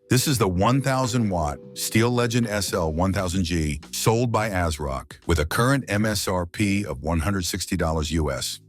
This is the 1000-watt Steel Legend SL-1000G sold by ASRock with a current MSRP of $160 US.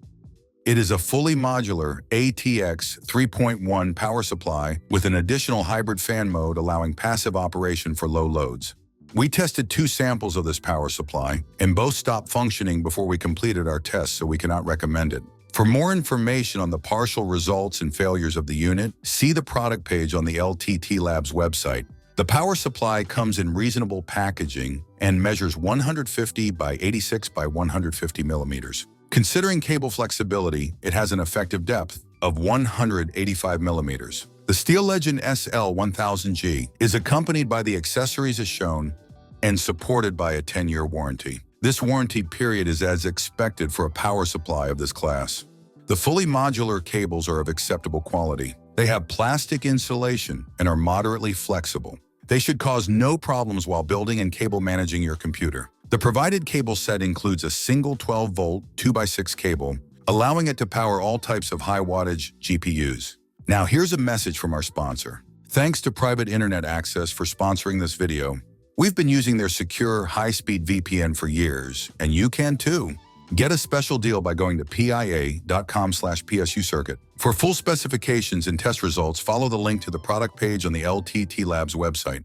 It is a fully modular ATX 3.1 power supply with an additional hybrid fan mode allowing passive operation for low loads. We tested 2 samples of this power supply, and both stopped functioning before we completed our tests, so we cannot recommend it. For more information on the partial results and failures of the unit, see the product page on the LTT Labs website. The power supply comes in reasonable packaging and measures 150 by 86 by 150 millimeters. Considering cable flexibility, it has an effective depth of 185 millimeters. The Steel Legend SL-1000G is accompanied by the accessories as shown and supported by a 10-year warranty. This warranty period is as expected for a power supply of this class. The fully modular cables are of acceptable quality. They have plastic insulation and are moderately flexible. They should cause no problems while building and cable managing your computer. The provided cable set includes a single 12-volt 2x6 cable, allowing it to power all types of high-wattage GPUs. Now here's a message from our sponsor. Thanks to Private Internet Access for sponsoring this video. We've been using their secure, high-speed VPN for years, and you can too. Get a special deal by going to pia.com/PSUcircuit. For full specifications and test results, follow the link to the product page on the LTT Labs website.